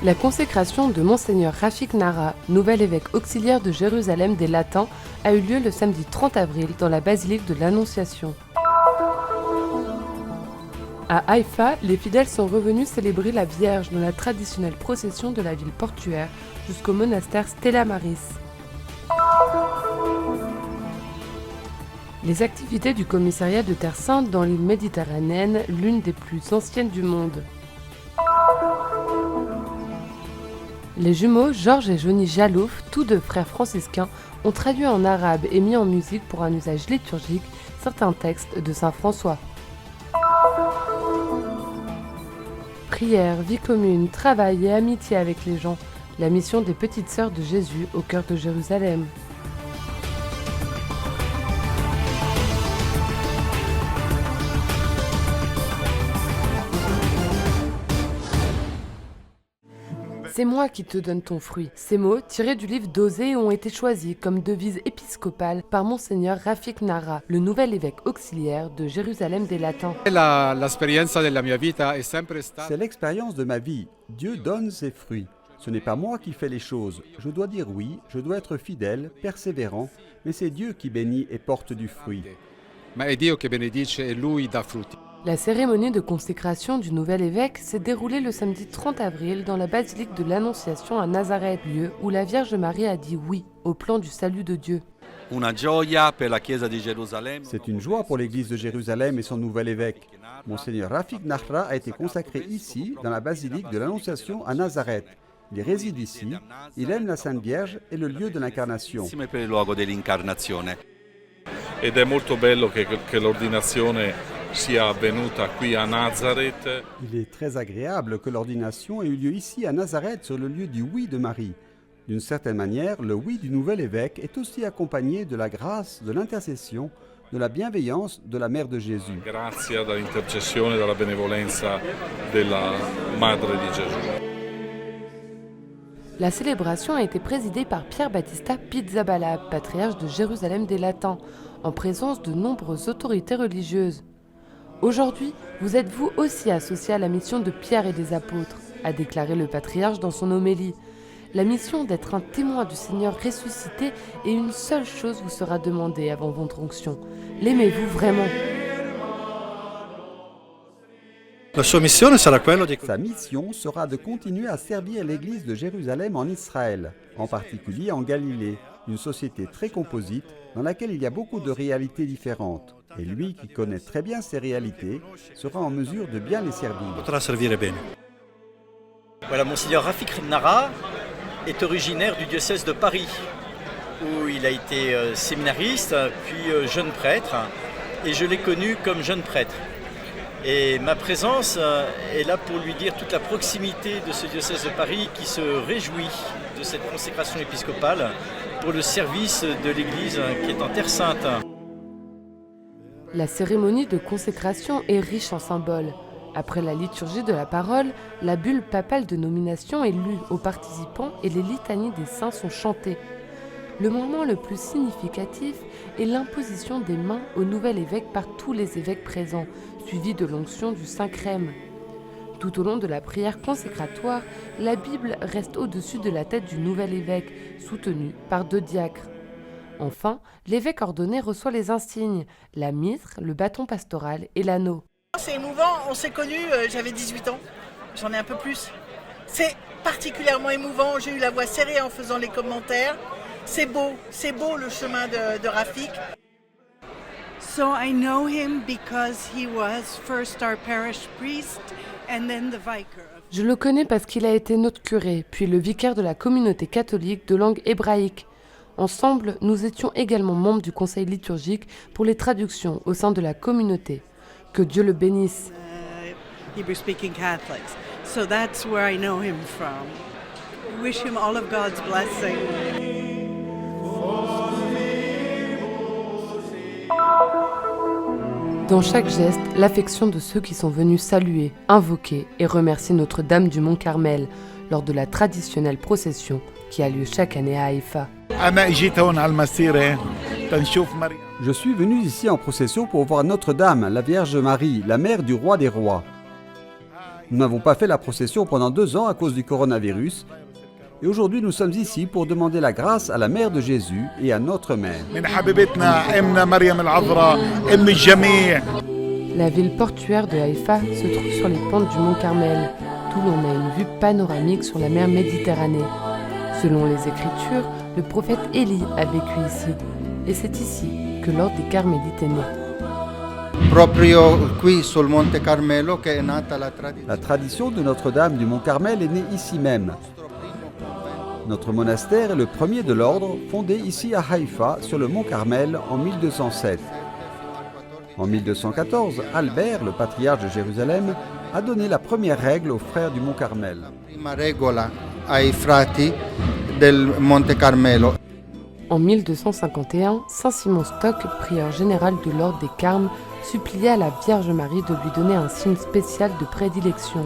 La consécration de Monseigneur Rafik Nara, nouvel évêque auxiliaire de Jérusalem des Latins, a eu lieu le samedi 30 avril dans la basilique de l'Annonciation. À Haïfa, les fidèles sont revenus célébrer la Vierge dans la traditionnelle procession de la ville portuaire jusqu'au monastère Stella Maris. Les activités du commissariat de Terre Sainte dans l'île méditerranéenne, l'une des plus anciennes du monde. Les jumeaux Georges et Johnny Jalouf, tous deux frères franciscains, ont traduit en arabe et mis en musique pour un usage liturgique certains textes de saint François. Prière, vie commune, travail et amitié avec les gens, la mission des petites sœurs de Jésus au cœur de Jérusalem. C'est moi qui te donne ton fruit. Ces mots, tirés du livre d'Osée, ont été choisis comme devise épiscopale par Monseigneur Rafik Nara, le nouvel évêque auxiliaire de Jérusalem des Latins. C'est l'expérience de ma vie. Dieu donne ses fruits. Ce n'est pas moi qui fais les choses. Je dois dire oui, je dois être fidèle, persévérant, mais c'est Dieu qui bénit et porte du fruit. La cérémonie de consécration du nouvel évêque s'est déroulée le samedi 30 avril dans la basilique de l'Annonciation à Nazareth, lieu où la Vierge Marie a dit oui au plan du salut de Dieu. C'est une joie pour l'Église de Jérusalem et son nouvel évêque. Monseigneur Rafik Nara a été consacré ici, dans la basilique de l'Annonciation à Nazareth. Il réside ici, il aime la Sainte Vierge et le lieu de l'incarnation. Ed è molto bello che l'ordinazione sia avvenuta qui a Nazareth. Il est très agréable que l'ordination ait eu lieu ici à Nazareth sur le lieu du oui de Marie. D'une certaine manière, le oui du nouvel évêque est aussi accompagné de la grâce, de l'intercession, de la bienveillance de la Mère de Jésus. Grazie dall'intercessione e dalla benevolenza della Madre di Gesù. La célébration a été présidée par Pierre Battista Pizzaballa, patriarche de Jérusalem des Latins, en présence de nombreuses autorités religieuses. Aujourd'hui, vous êtes vous aussi associés à la mission de Pierre et des apôtres, a déclaré le patriarche dans son homélie. La mission d'être un témoin du Seigneur ressuscité et une seule chose vous sera demandée avant votre onction. L'aimez-vous vraiment ? Sa mission sera de continuer à servir l'Église de Jérusalem en Israël, en particulier en Galilée, une société très composite dans laquelle il y a beaucoup de réalités différentes. Et lui, qui connaît très bien ces réalités, sera en mesure de bien les servir. Voilà, Monseigneur Rafik Nara est originaire du diocèse de Paris, où il a été séminariste, puis jeune prêtre, et je l'ai connu comme jeune prêtre. Et ma présence est là pour lui dire toute la proximité de ce diocèse de Paris qui se réjouit de cette consécration épiscopale pour le service de l'Église qui est en Terre Sainte. La cérémonie de consécration est riche en symboles. Après la liturgie de la parole, la bulle papale de nomination est lue aux participants et les litanies des saints sont chantées. Le moment le plus significatif est l'imposition des mains au nouvel évêque par tous les évêques présents, suivi de l'onction du Saint-Crème. Tout au long de la prière consécratoire, la Bible reste au-dessus de la tête du nouvel évêque, soutenu par 2 diacres. Enfin, l'évêque ordonné reçoit les insignes, la mitre, le bâton pastoral et l'anneau. C'est émouvant, on s'est connus, j'avais 18 ans, j'en ai un peu plus. C'est particulièrement émouvant, j'ai eu la voix serrée en faisant les commentaires. C'est beau le chemin de Rafik. So I know him because he was first our parish priest and then the vicar. Je le connais parce qu'il a été notre curé, puis le vicaire de la communauté catholique de langue hébraïque. Ensemble, nous étions également membres du conseil liturgique pour les traductions au sein de la communauté. Que Dieu le bénisse. Hebrew-speaking Catholics. So that's where I know him from. I wish him all of God's blessing. Dans chaque geste, l'affection de ceux qui sont venus saluer, invoquer et remercier Notre-Dame du Mont-Carmel lors de la traditionnelle procession qui a lieu chaque année à Haïfa. Je suis venu ici en procession pour voir Notre-Dame, la Vierge Marie, la mère du roi des rois. Nous n'avons pas fait la procession pendant 2 ans à cause du coronavirus. Et aujourd'hui, nous sommes ici pour demander la grâce à la mère de Jésus et à notre mère. La ville portuaire de Haïfa se trouve sur les pentes du mont Carmel, d'où l'on a une vue panoramique sur la mer Méditerranée. Selon les Écritures, le prophète Élie a vécu ici, et c'est ici que l'ordre des Carmélites est né. La tradition de Notre-Dame du Mont Carmel est née ici même. Notre monastère est le premier de l'ordre, fondé ici à Haïfa, sur le Mont Carmel, en 1207. En 1214, Albert, le patriarche de Jérusalem, a donné la première règle aux frères du Mont Carmel. En 1251, Saint Simon Stock, prieur général de l'ordre des Carmes, supplia la Vierge Marie de lui donner un signe spécial de prédilection.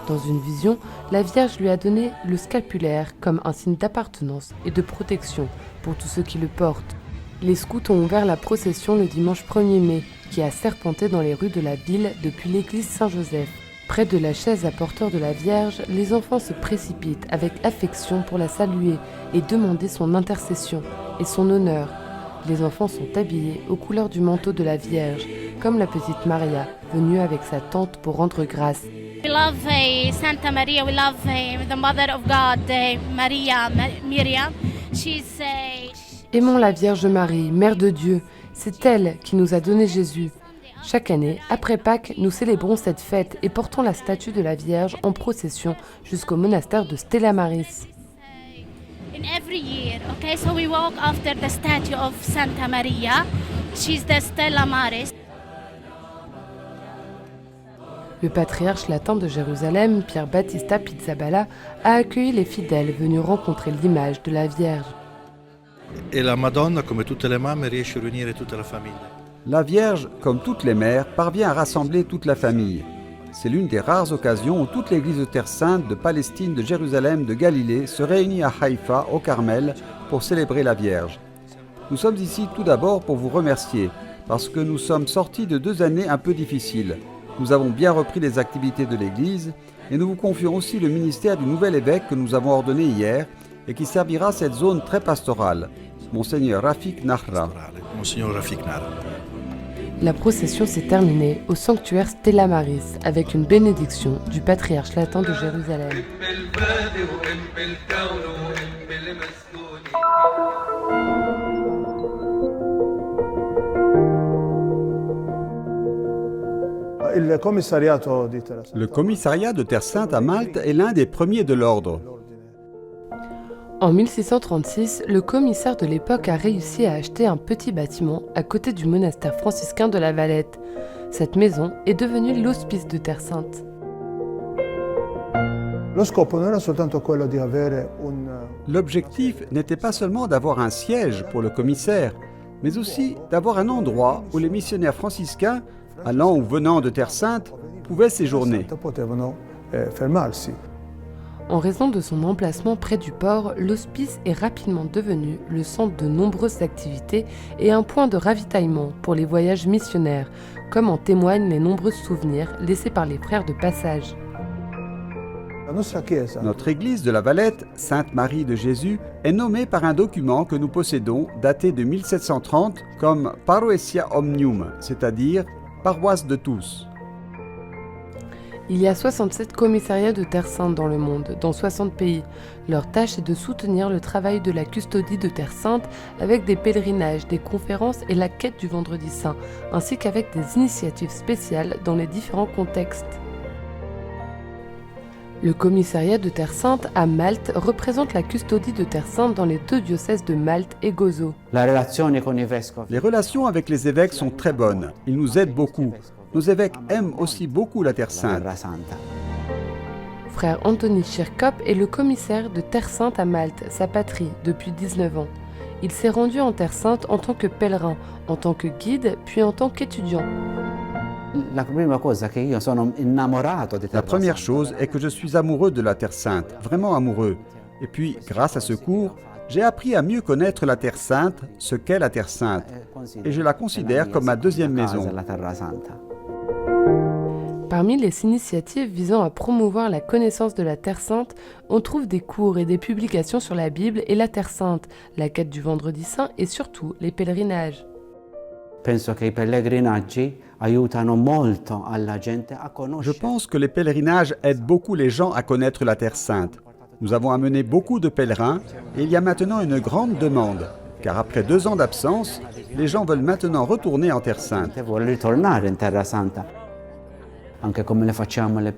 Dans une vision, la Vierge lui a donné le scapulaire comme un signe d'appartenance et de protection pour tous ceux qui le portent. Les scouts ont ouvert la procession le dimanche 1er mai, qui a serpenté dans les rues de la ville depuis l'église Saint-Joseph. Près de la chaise à porteur de la Vierge, les enfants se précipitent avec affection pour la saluer et demander son intercession et son honneur. Les enfants sont habillés aux couleurs du manteau de la Vierge, comme la petite Maria, venue avec sa tante pour rendre grâce. We love Santa Maria. We love the Mother of God, Maria, Miriam. Aimons la Vierge Marie, Mère de Dieu. C'est elle qui nous a donné Jésus. Chaque année, après Pâques, nous célébrons cette fête et portons la statue de la Vierge en procession jusqu'au monastère de Stella Maris. In every year, okay, so we walk after the statue of Santa Maria. She's the Stella Maris. Le patriarche latin de Jérusalem, Pierre Battista Pizzaballa, a accueilli les fidèles venus rencontrer l'image de la Vierge. Et la Madonna, come tutte le mamme, riesce a riunire tutta la famiglia. La Vierge, comme toutes les mères, parvient à rassembler toute la famille. C'est l'une des rares occasions où toute l'église de Terre Sainte, de Palestine, de Jérusalem, de Galilée se réunit à Haïfa, au Carmel, pour célébrer la Vierge. Nous sommes ici tout d'abord pour vous remercier, parce que nous sommes sortis de 2 années un peu difficiles. Nous avons bien repris les activités de l'église et nous vous confions aussi le ministère du nouvel évêque que nous avons ordonné hier et qui servira cette zone très pastorale, Monseigneur Rafik Nahra. La procession s'est terminée au sanctuaire Stella Maris avec une bénédiction du patriarche latin de Jérusalem. Le commissariat de Terre Sainte à Malte est l'un des premiers de l'ordre. En 1636, le commissaire de l'époque a réussi à acheter un petit bâtiment à côté du monastère franciscain de la Valette. Cette maison est devenue l'hospice de Terre Sainte. L'objectif n'était pas seulement d'avoir un siège pour le commissaire, mais aussi d'avoir un endroit où les missionnaires franciscains, allant ou venant de Terre Sainte, pouvaient séjourner. En raison de son emplacement près du port, l'hospice est rapidement devenu le centre de nombreuses activités et un point de ravitaillement pour les voyages missionnaires, comme en témoignent les nombreux souvenirs laissés par les frères de passage. Notre église de la Valette, Sainte-Marie de Jésus, est nommée par un document que nous possédons, daté de 1730, comme Paroessia Omnium, c'est-à-dire paroisse de tous. Il y a 67 commissariats de Terre Sainte dans le monde, dans 60 pays. Leur tâche est de soutenir le travail de la custodie de Terre Sainte avec des pèlerinages, des conférences et la quête du Vendredi Saint, ainsi qu'avec des initiatives spéciales dans les différents contextes. Le commissariat de Terre Sainte à Malte représente la custodie de Terre Sainte dans les 2 diocèses de Malte et Gozo. Les relations avec les évêques sont très bonnes. Ils nous aident beaucoup. Nos évêques aiment aussi beaucoup la Terre Sainte. Frère Anthony Chirkop est le commissaire de Terre Sainte à Malte, sa patrie, depuis 19 ans. Il s'est rendu en Terre Sainte en tant que pèlerin, en tant que guide, puis en tant qu'étudiant. La première chose est que je suis amoureux de la Terre Sainte, vraiment amoureux. Et puis, grâce à ce cours, j'ai appris à mieux connaître la Terre Sainte, ce qu'est la Terre Sainte, et je la considère comme ma deuxième maison. Parmi les initiatives visant à promouvoir la connaissance de la Terre Sainte, on trouve des cours et des publications sur la Bible et la Terre Sainte, la quête du Vendredi Saint et surtout les pèlerinages. Je pense que les pèlerinages aident beaucoup les gens à connaître la Terre Sainte. Nous avons amené beaucoup de pèlerins et il y a maintenant une grande demande, car après 2 ans d'absence, les gens veulent maintenant retourner en Terre Sainte.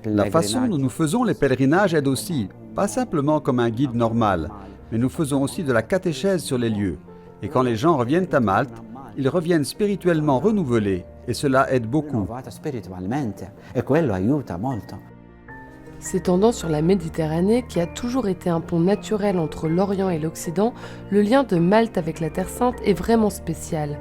La façon dont nous faisons les pèlerinages aide aussi, pas simplement comme un guide normal, mais nous faisons aussi de la catéchèse sur les lieux. Et quand les gens reviennent à Malte, ils reviennent spirituellement renouvelés, et cela aide beaucoup. S'étendant sur la Méditerranée, qui a toujours été un pont naturel entre l'Orient et l'Occident, le lien de Malte avec la Terre Sainte est vraiment spécial.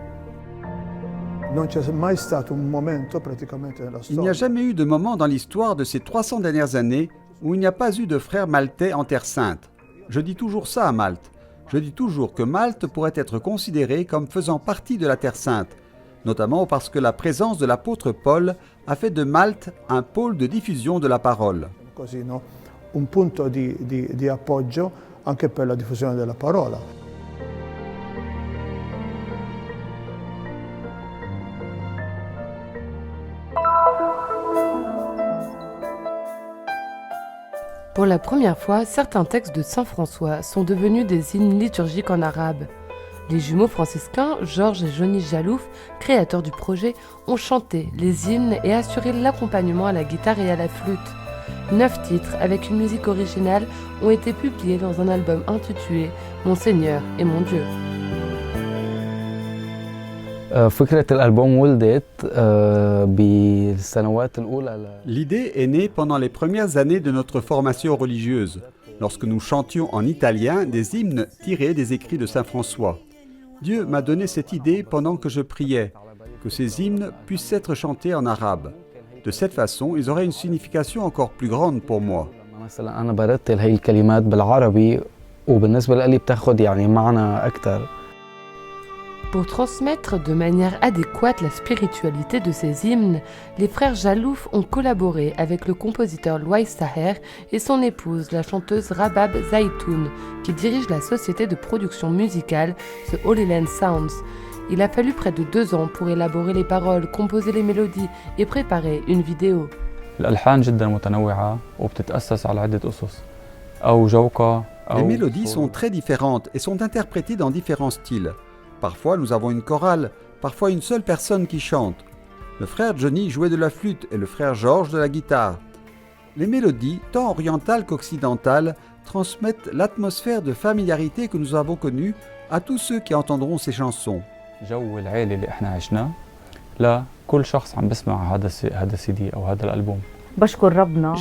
Il n'y a jamais eu de moment dans l'histoire de ces 300 dernières années où il n'y a pas eu de frères maltais en Terre Sainte. Je dis toujours ça à Malte. Je dis toujours que Malte pourrait être considérée comme faisant partie de la Terre Sainte, notamment parce que la présence de l'apôtre Paul a fait de Malte un pôle de diffusion de la parole. Un punto di appoggio anche per la diffusione della parola. Pour la première fois, certains textes de Saint François sont devenus des hymnes liturgiques en arabe. Les jumeaux franciscains, Georges et Johnny Jalouf, créateurs du projet, ont chanté les hymnes et assuré l'accompagnement à la guitare et à la flûte. 9 titres avec une musique originale ont été publiés dans un album intitulé « Mon Seigneur et mon Dieu ». L'idée est née pendant les premières années de notre formation religieuse, lorsque nous chantions en italien des hymnes tirés des écrits de Saint François. Dieu m'a donné cette idée pendant que je priais, que ces hymnes puissent être chantés en arabe. De cette façon, ils auraient une signification encore plus grande pour moi. Pour transmettre de manière adéquate la spiritualité de ces hymnes, les frères Jalouf ont collaboré avec le compositeur Louaïs Saher et son épouse, la chanteuse Rabab Zaitoun, qui dirige la société de production musicale The Holy Land Sounds. Il a fallu près de 2 ans pour élaborer les paroles, composer les mélodies et préparer une vidéo. Les mélodies sont très différentes et sont interprétées dans différents styles. Parfois, nous avons une chorale, parfois une seule personne qui chante. Le frère Johnny jouait de la flûte et le frère Georges de la guitare. Les mélodies, tant orientales qu'occidentales, transmettent l'atmosphère de familiarité que nous avons connue à tous ceux qui entendront ces chansons. Je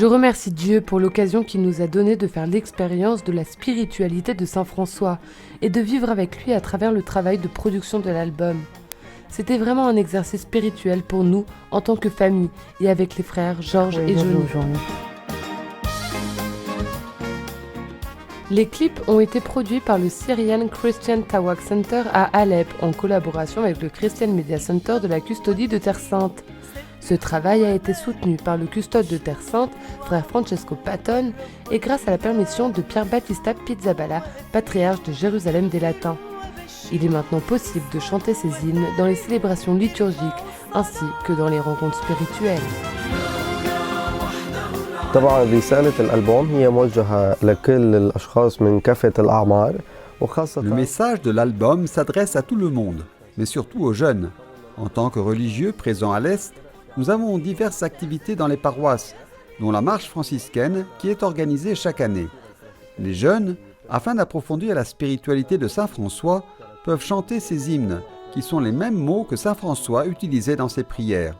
remercie Dieu pour l'occasion qu'il nous a donnée de faire l'expérience de la spiritualité de Saint François et de vivre avec lui à travers le travail de production de l'album. C'était vraiment un exercice spirituel pour nous en tant que famille et avec les frères Georges et Johnny. Les clips ont été produits par le Syrian Christian Tawak Center à Alep en collaboration avec le Christian Media Center de la Custodie de Terre Sainte. Ce travail a été soutenu par le custode de Terre Sainte, frère Francesco Patton, et grâce à la permission de Pierre Battista Pizzaballa, patriarche de Jérusalem des Latins. Il est maintenant possible de chanter ces hymnes dans les célébrations liturgiques ainsi que dans les rencontres spirituelles. Le message de l'album s'adresse à tout le monde, mais surtout aux jeunes. En tant que religieux présents à l'Est, nous avons diverses activités dans les paroisses, dont la marche franciscaine qui est organisée chaque année. Les jeunes, afin d'approfondir la spiritualité de Saint François, peuvent chanter ces hymnes, qui sont les mêmes mots que Saint François utilisait dans ses prières.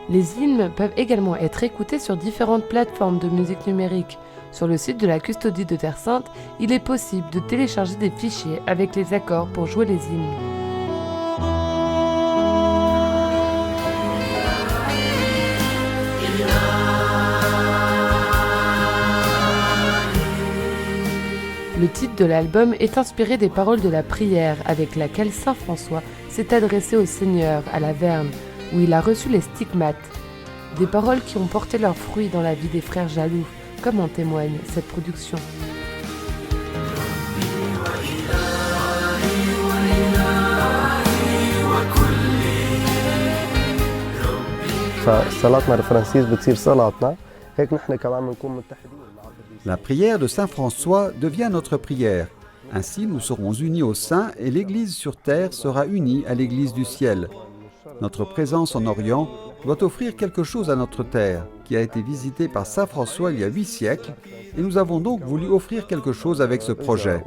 Les hymnes peuvent également être écoutés sur différentes plateformes de musique numérique. Sur le site de la Custodie de Terre Sainte, il est possible de télécharger des fichiers avec les accords pour jouer les hymnes. Le titre de l'album est inspiré des paroles de la prière avec laquelle saint François s'est adressé au Seigneur à la Verne, où il a reçu les stigmates. Des paroles qui ont porté leurs fruits dans la vie des frères jaloux, comme en témoigne cette production. La prière de Saint François devient notre prière. Ainsi, nous serons unis au sein et l'Église sur terre sera unie à l'Église du ciel. Notre présence en Orient doit offrir quelque chose à notre terre, qui a été visitée par Saint François il y a 8 siècles, et nous avons donc voulu offrir quelque chose avec ce projet.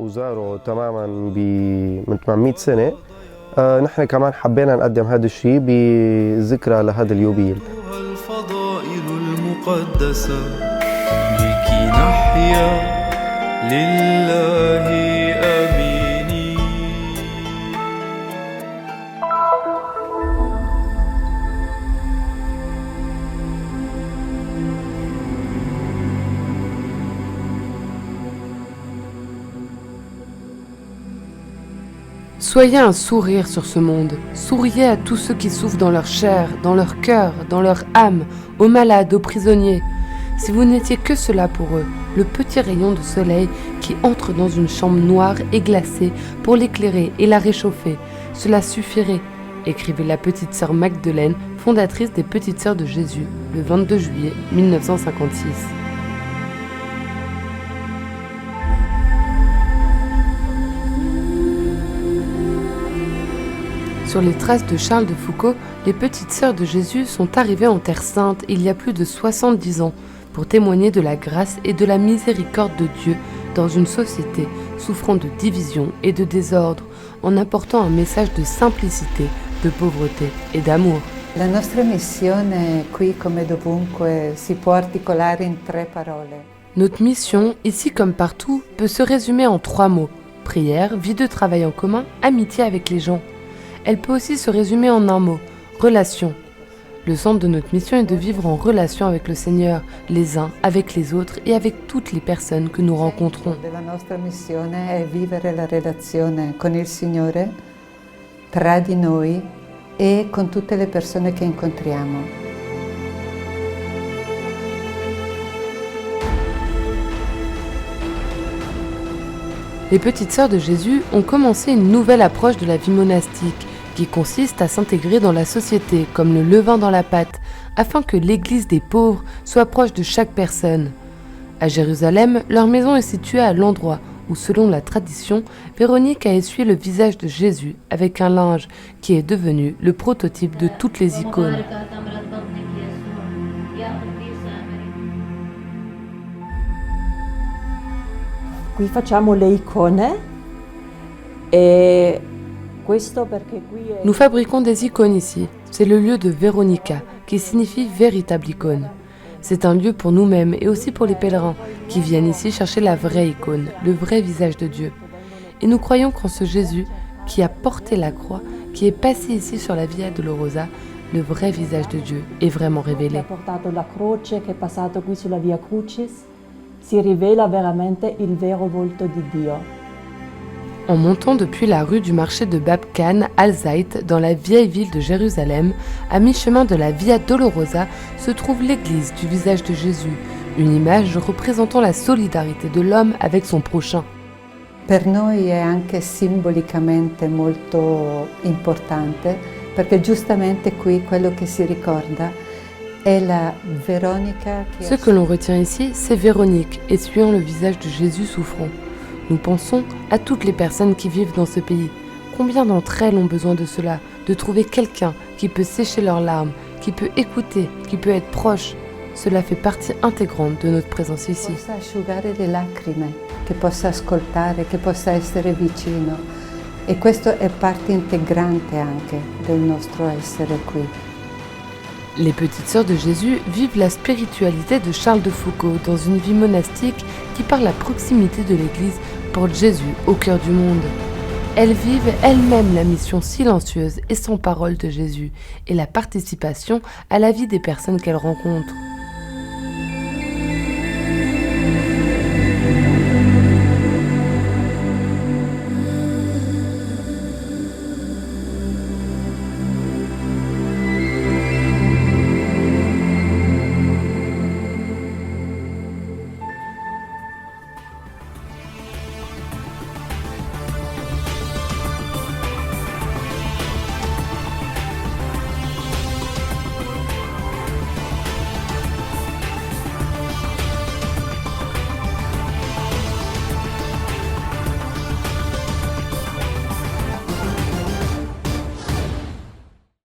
نحن كمان حبينا نقدم هذا الشيء بذكرى لهذا اليوبيل. الفضائل المقدسة بك نحيا لله آمين. Soyez un sourire sur ce monde. Souriez à tous ceux qui souffrent dans leur chair, dans leur cœur, dans leur âme, aux malades, aux prisonniers. Si vous n'étiez que cela pour eux, le petit rayon de soleil qui entre dans une chambre noire et glacée pour l'éclairer et la réchauffer, cela suffirait, écrivait la petite sœur Magdeleine, fondatrice des Petites Sœurs de Jésus, le 22 juillet 1956. Sur les traces de Charles de Foucauld, les Petites Sœurs de Jésus sont arrivées en Terre Sainte il y a plus de 70 ans pour témoigner de la grâce et de la miséricorde de Dieu dans une société souffrant de division et de désordre, en apportant un message de simplicité, de pauvreté et d'amour. La nostra missione qui come dovunque si può articolare in 3 parole. Notre mission, ici comme partout, peut se résumer en 3 mots. Prière, vie de travail en commun, amitié avec les gens. Elle peut aussi se résumer en un mot, relation. Le centre de notre mission est de vivre en relation avec le Seigneur, les uns avec les autres et avec toutes les personnes que nous rencontrons. La nostra missione è vivere la relazione con il Signore, tra di noi e con tutte le persone che incontriamo. Les Petites Sœurs de Jésus ont commencé une nouvelle approche de la vie monastique qui consiste à s'intégrer dans la société comme le levain dans la pâte, afin que l'église des pauvres soit proche de chaque personne. À Jérusalem, leur maison est située à l'endroit où, selon la tradition, Véronique a essuyé le visage de Jésus avec un linge qui est devenu le prototype de toutes les icônes. Qui facciamo le icone e Nous fabriquons des icônes ici. C'est le lieu de Véronica, qui signifie véritable icône. C'est un lieu pour nous-mêmes et aussi pour les pèlerins qui viennent ici chercher la vraie icône, le vrai visage de Dieu. Et nous croyons qu'en ce Jésus qui a porté la croix, qui est passé ici sur la Via Dolorosa, le vrai visage de Dieu est vraiment révélé. La croce che è passato qui sulla Via Crucis, si rivela veramente il vero volto di Dio. En montant depuis la rue du marché de Bab Khan al-Zayt dans la vieille ville de Jérusalem, à mi-chemin de la Via Dolorosa, se trouve l'église du visage de Jésus, une image représentant la solidarité de l'homme avec son prochain. Per noi è anche simbolicamente molto importante, perché giustamente qui quello che si ricorda è la Véronica. Ce que l'on retient ici, c'est Véronique, essuyant le visage de Jésus souffrant. Nous pensons à toutes les personnes qui vivent dans ce pays. Combien d'entre elles ont besoin de cela, de trouver quelqu'un qui peut sécher leurs larmes, qui peut écouter, qui peut être proche. Cela fait partie intégrante de notre présence ici. Possa asciugare le lacrime, che possa ascoltare, che possa essere vicino. E questo è parte integrante anche del nostro essere qui. Les Petites Sœurs de Jésus vivent la spiritualité de Charles de Foucauld dans une vie monastique qui, par la proximité de l'Église, porte Jésus au cœur du monde. Elles vivent elles-mêmes la mission silencieuse et sans parole de Jésus et la participation à la vie des personnes qu'elles rencontrent.